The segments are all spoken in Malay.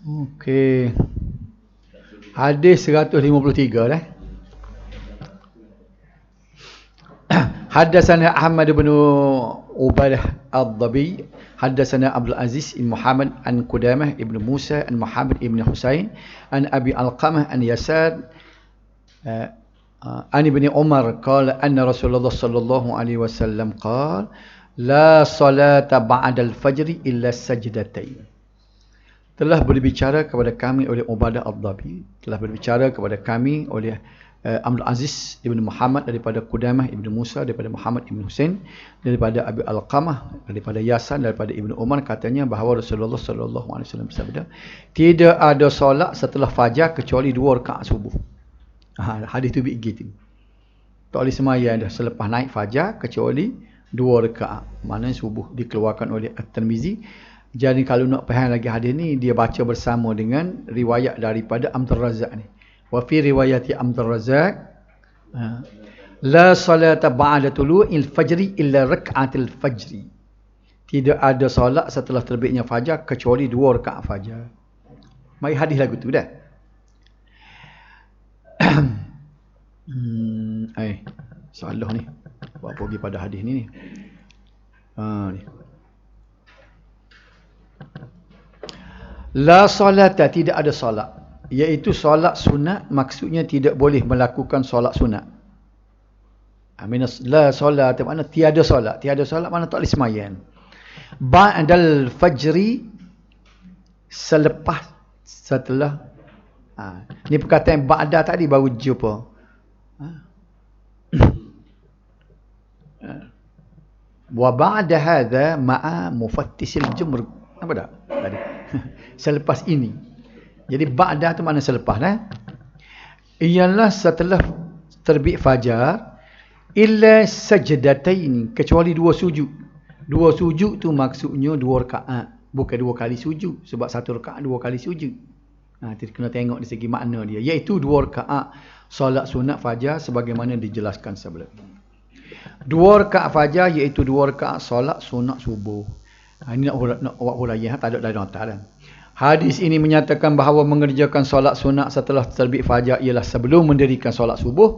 Okey. Hadis 153 dah. Haddatsana Ahmad bin Ubadah Ad-Dabi, haddatsana Abdul Aziz bin Muhammad an Qudamah ibn Musa an Muhammad ibn Husain an Abi Alqamah an Yasar an Ibn Umar qala anna Rasulullah sallallahu alaihi wasallam qala la salata ba'da al-fajr illa sajdatain. Telah berbicara kepada kami oleh Ubadah Ad-Dabi, telah berbicara kepada kami oleh Abdul Aziz ibn Muhammad daripada Qudamah ibn Musa, daripada Muhammad ibn Husain, daripada Abi Alqamah, daripada Yasan, daripada Ibn Umar, katanya bahawa Rasulullah sallallahu alaihi wasallam bersabda, tidak ada solat setelah fajar kecuali 2 rakaat subuh. Hadis tu begitu. Tak boleh sembahyang dah selepas naik fajar kecuali 2 rakaat. Maknanya subuh dikeluarkan oleh At-Tirmizi. Jadi kalau nak faham lagi hadis ni, dia baca bersama dengan riwayat daripada Abdul Razzaq ni. Wa fi riwayati Abdul Razzaq la salata ba'da tulu'il fajri illa rak'atil fajri. Tidak ada solat setelah terbitnya fajar kecuali 2 rakaat fajar. Mai hadis lagu tu dah. Salah ni. Buat pergi pada hadis ni. Ni. La salata, tidak ada solat, iaitu solat sunat, maksudnya tidak boleh melakukan solat sunat. La solat makna tiada solat. Tiada solat makna tak boleh sembahyang. Ba'dal fajri, selepas, setelah. Ni perkataan ba'da tadi baru jumpa. Wa ba'da hadha ma'a mufattisil jumr. Apa dah tadi? Selepas ini. Jadi ba'da tu makna selepas ialah setelah terbit fajar, illa sajdatain, kecuali 2 sujud. 2 sujud tu maksudnya 2 rakaat, bukan 2 kali sujud, sebab 1 rakaat 2 kali sujud. Kita kena tengok dari segi makna dia, iaitu 2 rakaat solat sunat fajar sebagaimana dijelaskan sebelum ini. 2 rakaat fajar iaitu 2 rakaat solat sunat subuh. Ini nak buat huraian, tak ada dalam nota dah. Hadis ini menyatakan bahawa mengerjakan solat sunat setelah terbit fajar ialah sebelum mendirikan solat subuh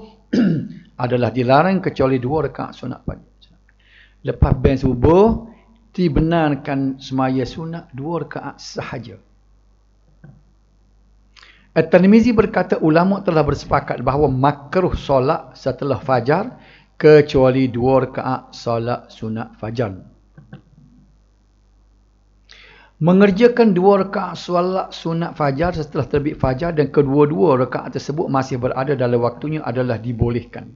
adalah dilarang kecuali 2 rakaat sunat fajar. Lepas ban subuh dibenarkan semaya sunat 2 rakaat sahaja. At-Tirmizi berkata ulama telah bersepakat bahawa makruh solat setelah fajar kecuali 2 rakaat solat sunat fajar. Mengerjakan 2 rakaat solat sunat fajar setelah terbit fajar dan kedua-dua rakaat tersebut masih berada dalam waktunya adalah dibolehkan.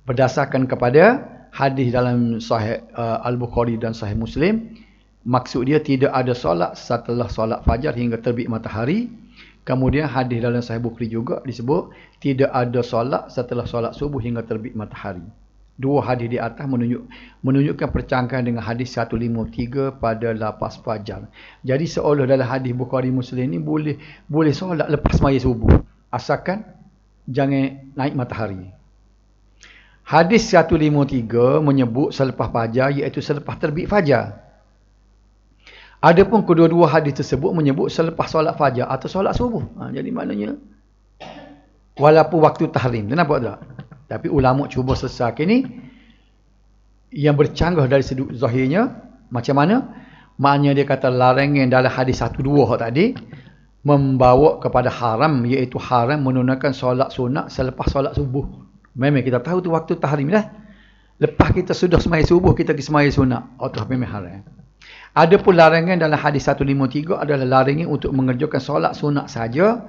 Berdasarkan kepada hadis dalam Sahih Al-Bukhari dan Sahih Muslim, maksud dia tidak ada solat setelah solat fajar hingga terbit matahari. Kemudian hadis dalam Sahih Bukhari juga disebut tidak ada solat setelah solat subuh hingga terbit matahari. 2 hadis di atas menunjukkan percanggahan dengan hadis 153 pada lapas fajar. Jadi seolah dalam hadis Bukhari Muslim ni boleh solat lepas sembahyang subuh, asalkan jangan naik matahari. Hadis 153 menyebut selepas fajar, iaitu selepas terbit fajar. Adapun kedua-dua hadis tersebut menyebut selepas solat fajar atau solat subuh. Jadi maknanya walaupun waktu tahrim, kenapa tak? Tapi ulama cuba sesakkan ni yang bercanggah dari sudut zahirnya macam mana? Maknanya dia kata larangan dalam hadis 1-2 tadi membawa kepada haram, iaitu haram menunaikan solat sunat selepas solat subuh. Memang kita tahu tu waktu tahrim dah. Lepas kita sudah sembahyang subuh kita pergi sembahyang sunat, itu memang haram. Adapun larangan dalam hadis 153 adalah larangan untuk mengerjakan solat sunat saja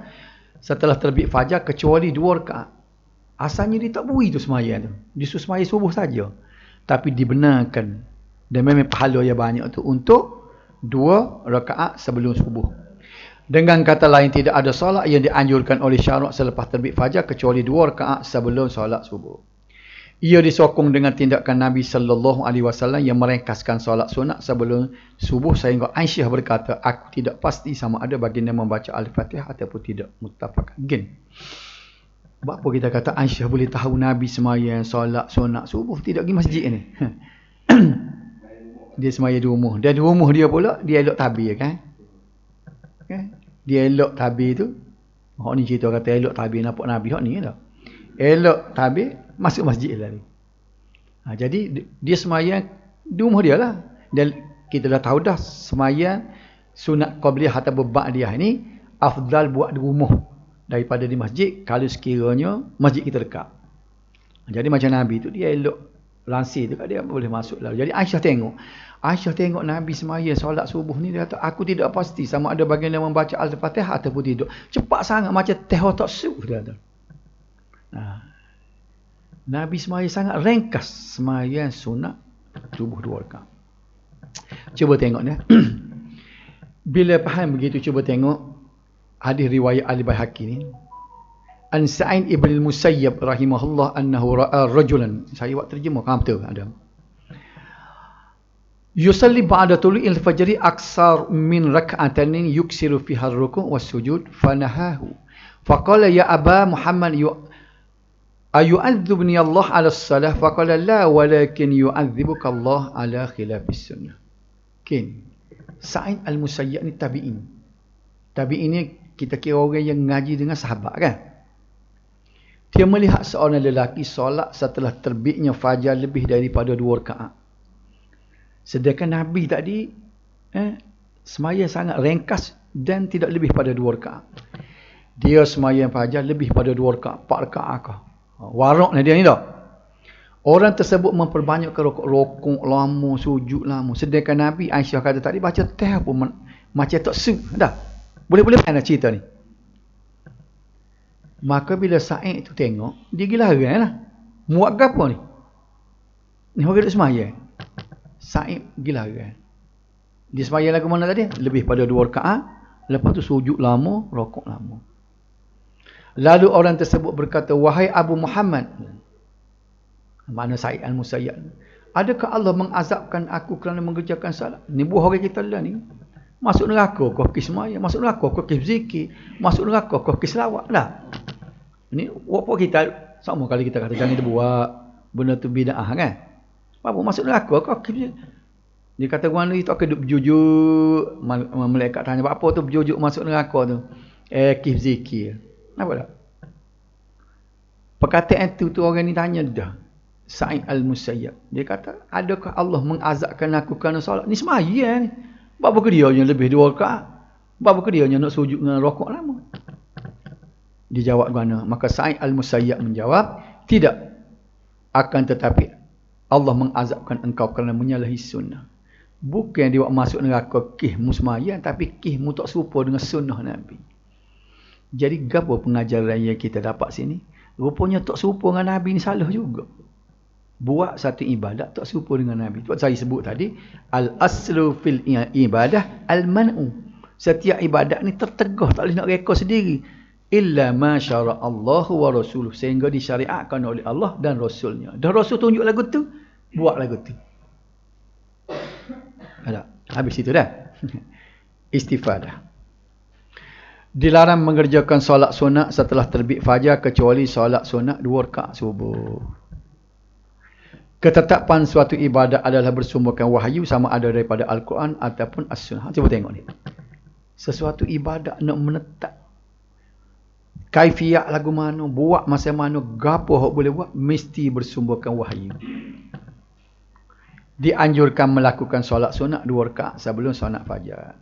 setelah terbit fajar kecuali 2 rakaat. Asalnya dia tak beri tu sembahyang tu. Dia suruh sembahyang subuh saja. Tapi dibenarkan. Dan memang pahala yang banyak tu untuk 2 rakaat sebelum subuh. Dengan kata lain, tidak ada solat yang dianjurkan oleh syarak selepas terbit fajar kecuali 2 rakaat sebelum solat subuh. Ia disokong dengan tindakan Nabi sallallahu alaihi wasallam yang meringkaskan solat sunat sebelum subuh sehingga Aisyah berkata, aku tidak pasti sama ada baginda membaca Al-Fatihah ataupun tidak. Muttafaq. Sebab apa kita kata Aisyah boleh tahu Nabi sembahyang solat sunat subuh tidak pergi masjid ni. Dia sembahyang di rumah. Dan di rumah dia pula dia elok tabir kan. Okay? Dia elok tabir tu. Hak ni cerita kata elok tabir nampak Nabi hak ni tau. Elok tabir masuk masjid lari. Jadi dia semayang di rumah dia lah. Dan kita dah tahu dah semayang sunat qabliyah atau ba'diyah ni afdal buat di rumah daripada di masjid kalau sekiranya masjid kita dekat. Jadi macam Nabi tu dia elok lansir tu dia boleh masuk lalu. Jadi Aisyah tengok Nabi semaya solat subuh ni, dia kata aku tidak pasti sama ada baginda membaca Al-Fatihah ataupun tidak. Cepat sangat macam teh otak su dia kata. Nabi semaya sangat ringkas semaya sunat subuh 2 rakaat. Cuba tengok ni. Bila faham begitu cuba tengok hadis riwayat Al-Baihaqi ni. An Sa'id ibn al-Musayyab rahimahullah annahu ra'a rajulan. Saya buat terjemah betul ada. Yusalli ba'da tulu'il fajri aksar min rak'atan yuksiru fiha ar-ruku' was-sujud fanahahu. Faqala ya Aba Muhammad ayu'adzibni Allah 'ala as-salah? Faqala la walakin yu'adzibuka Allah 'ala khilafis sunnah. Sa'id al-Musayyab ni tabi'in. Tabi'in ni kita kira orang yang ngaji dengan sahabat kan. Dia melihat seorang lelaki solat setelah terbitnya fajar lebih daripada 2 rakaat. Sedangkan Nabi tadi semaya sangat ringkas dan tidak lebih pada 2 rakaat. Dia semaya fajar lebih pada 2 rakaat, 4 rakaat. Waraknya dia ni dah. Orang tersebut memperbanyakkan rokok lama, sujud lama. Sedangkan Nabi Aisyah kata tadi baca teh pun macam tak su dah. Boleh-boleh mana cerita ni. Maka bila Sa'id tu tengok, dia gila lah. Muat gapo ni? Ni orang duduk semaya. Sa'id gila kan. Dia sembahyang lagu mana tadi? Lebih pada 2 rakaat. Lepas tu sujud lama, rokok lama. Lalu orang tersebut berkata, wahai Abu Muhammad. Mana Sa'id al-Musayyab? Adakah Allah mengazabkan aku kerana mengerjakan salat? Ni buah orang kita lah ni. Masuk neraka kau pergi sembahyang, masuk neraka kau pergi zikir, masuk neraka kau pergi selawat dah. Ni apa kita sama kali kita kata jangan dibuat benda tu bid'ah kan? Apa masuk neraka kau pergi. Dia kata mana itu akan duduk berjujur. Malaikat tanya apa tu berjujur masuk neraka tu? Kif zikir. Nampak tak? Perkataan tu orang ni tanya dah. Sa'id al-Musayyab. Dia kata, adakah Allah mengazabkan aku kerana solat? Ni sembahyang ni. Apa ke dia lebih 2 rakaat? Apa ke dia nak sujud dengan rokok lama? Dia jawab mana? Maka Sa'id al-Musayyab menjawab, tidak. Akan tetapi Allah mengazabkan engkau kerana menyalahi sunnah. Bukan dia masuk neraka kihmu sembahyang, tapi kihmu tak serupa dengan sunnah Nabi. Jadi apa pengajaran yang kita dapat sini? Rupanya tak serupa dengan Nabi ni salah juga. Buat satu ibadat tak serupa dengan Nabi. Sebab saya sebut tadi, al-aslu fil ibadah al-man'u. Setiap ibadat ni tertegah, tak boleh nak reka sendiri. Illa ma syara Allah wa rasuluh. Sehingga disyariatkan oleh Allah dan Rasulnya. Dan Rasul tunjuk lagu tu, buat lagu tu. Ada. Habis itu dah. Istifadah. Dilarang mengerjakan solat sunat setelah terbit fajar kecuali solat sunat 2 rakaat subuh. Ketetapan suatu ibadat adalah bersumberkan wahyu sama ada daripada Al-Quran ataupun As-Sunnah. Cuba tengok ni. Sesuatu ibadat nak menetap. Kaifiat lagu mana, buat masa mana, gapo hok boleh buat, mesti bersumberkan wahyu. Dianjurkan melakukan solat sunat 2 rakaat sebelum solat fajar.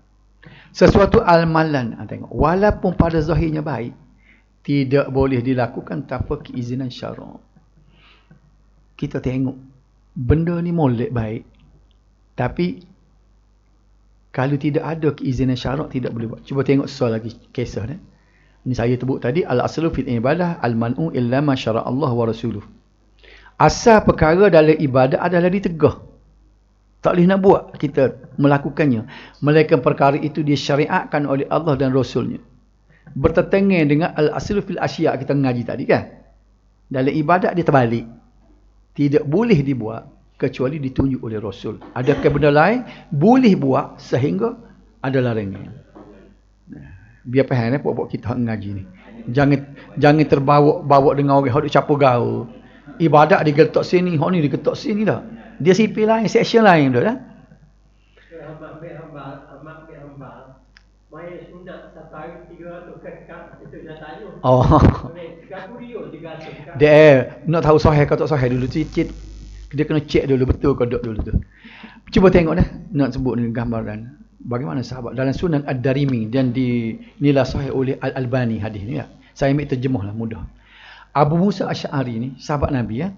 Sesuatu amalan, tengok, walaupun pada zahirnya baik, tidak boleh dilakukan tanpa keizinan syarak. Kita tengok, benda ni molek baik, tapi kalau tidak ada keizinan syarak, tidak boleh buat. Cuba tengok soal lagi kisah ni. Ini saya sebut tadi, al-aslu fil ibadah al-man'u illa ma syara Allah wa rasuluh. Asal perkara dalam ibadah adalah ditegah. Tak boleh nak buat kita melakukannya. Melainkan perkara itu disyariatkan oleh Allah dan Rasulnya. Bertentangan dengan al-aslu fil asya' kita ngaji tadi kan. Dalam ibadat dia terbalik. Tidak boleh dibuat kecuali ditunjuk oleh Rasul. Adakah benda lain boleh buat sehingga ada larangan. Biar faham pokok kita ngaji ni. Jangan terbawa dengan orang hok campur gaul. Ibadat digetok sini, hok ni digetok sini dah. Dia sipil lain, section lain dah. Bayar sunat satu hari 300 kekak, itu dah tanya. Oh. Kamu dia 300 kekak. Dia nak tahu sahih ke tak sahih dulu cicit. Dia kena cek dulu betul ke tak dulu tu. Cuba tengok dah nak sebut ni gambaran. Bagaimana sahabat dalam Sunan Ad-Darimi dan dinilai sahih oleh Al-Albani hadis ni ya. Saya ambil terjemahlah mudah. Abu Musa Asy'ari ni sahabat Nabi ya.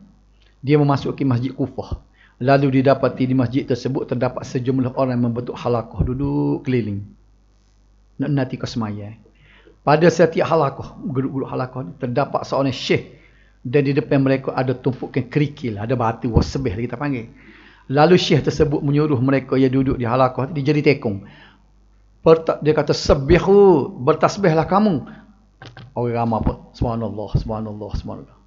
Dia memasuki Masjid Kufah. Lalu didapati di masjid tersebut terdapat sejumlah orang yang membentuk halaqah duduk keliling. Nak nanti ke semaya. Pada setiap halaqah, grup-grup halaqah ni terdapat seorang syekh dan di depan mereka ada tumpukan kerikil, ada batu wasbih kita panggil. Lalu syekh tersebut menyuruh mereka yang duduk di halaqah dia jadi tekong. Dia kata sabbihu, bertasbihlah kamu. Orang ramai apa? Subhanallah, subhanallah, subhanallah.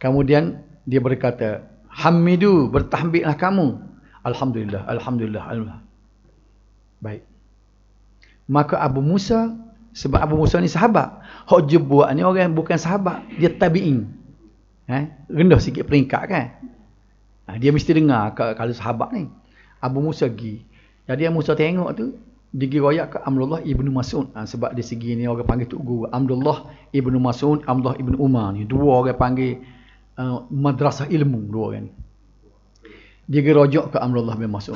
Kemudian dia berkata, hamidu, bertahmidlah kamu. Alhamdulillah, alhamdulillah, alhamdulillah. Baik. Maka Abu Musa, sebab Abu Musa ni sahabat. Hak je buat ni orang bukan sahabat, dia tabi'in. Rendah sikit peringkat kan. Dia mesti dengar kalau sahabat ni. Abu Musa pergi. Jadi Abu Musa tengok tu, dia royak ke Abdullah ibnu Mas'ud. Sebab di segi ni orang panggil tu guru. Abdullah ibnu Mas'ud, Abdullah ibnu Umar ni. Dua orang panggil madrasah ilmu, dua orang ni. Dia gerojak ke Abdullah bin Mas'ud.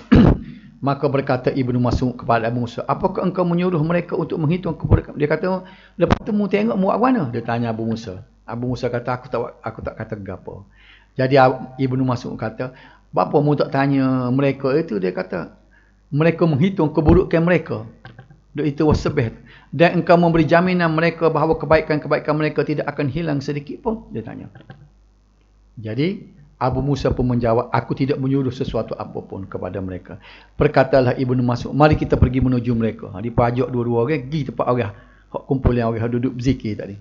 Maka berkata Ibnu Mas'ud kepada Abu Musa, apakah engkau menyuruh mereka untuk menghitung kepada? Dia kata, lepas tu mu tengok mu mana? Dia tanya Abu Musa. Abu Musa kata, aku tak kata gapo. Jadi Ibnu Mas'ud kata, apa mu tak tanya mereka itu? Dia kata, mereka menghitung keburukan mereka. Itu wasbih. Dan engkau memberi jaminan mereka bahawa kebaikan-kebaikan mereka tidak akan hilang sedikit pun? Dia tanya. Jadi Abu Musa pun menjawab, aku tidak menyuruh sesuatu apapun kepada mereka. Perkatalah Ibnu Mas'ud, mari kita pergi menuju mereka. Dipajak dua-dua orang, pergi tempat orang. Kumpulan orang duduk berzikir tadi.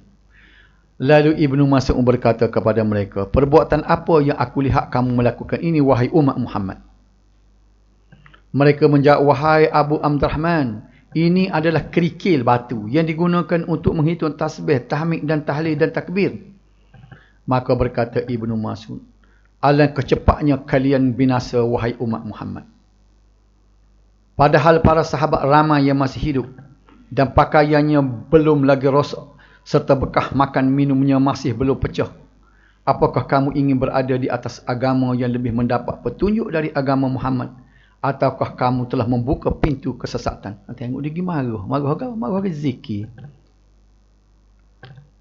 Lalu Ibnu Mas'ud berkata kepada mereka, perbuatan apa yang aku lihat kamu melakukan ini, wahai umat Muhammad? Mereka menjawab, wahai Abu Abdurrahman, ini adalah kerikil batu yang digunakan untuk menghitung tasbih, tahmid dan tahlil dan takbir. Maka berkata Ibnu Mas'ud, alangkah cepatnya kalian binasa wahai umat Muhammad. Padahal para sahabat ramai yang masih hidup dan pakaiannya belum lagi rosak serta bekas makan minumnya masih belum pecah. Apakah kamu ingin berada di atas agama yang lebih mendapat petunjuk dari agama Muhammad, ataukah kamu telah membuka pintu kesesatan? Tengok dia marah zikir.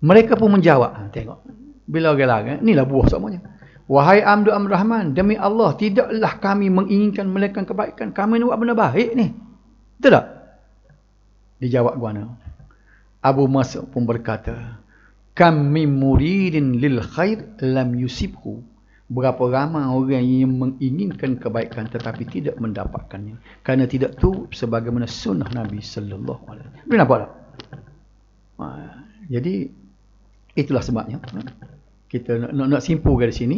Mereka pun menjawab, tengok. Bila orang larang, inilah buah semuanya. Wahai Abdul Rahman, demi Allah, tidaklah kami menginginkan melakukan kebaikan. Kami nak buat benda baik ni. Betul tak? Dijawab guana. Abu Mas'ud pun berkata, kam min muridin lil khair lam yusibhu. Berapa ramai orang yang menginginkan kebaikan tetapi tidak mendapatkannya. Kerana tidak tahu sebagaimana sunnah Nabi sallallahu alaihi wasallam. Boleh nampak tak? Jadi itulah sebabnya. Kita nak simpulkan di sini.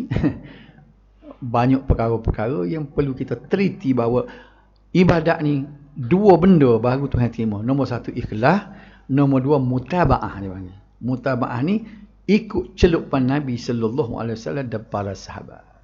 Banyak perkara-perkara yang perlu kita teliti bahawa ibadat ni dua benda baru Tuhan terima. Nombor satu ikhlas, nombor dua mutaba'ah dia panggil. Mutaba'ah ni ikut celupan Nabi sallallahu alaihi wasallam dan para sahabat.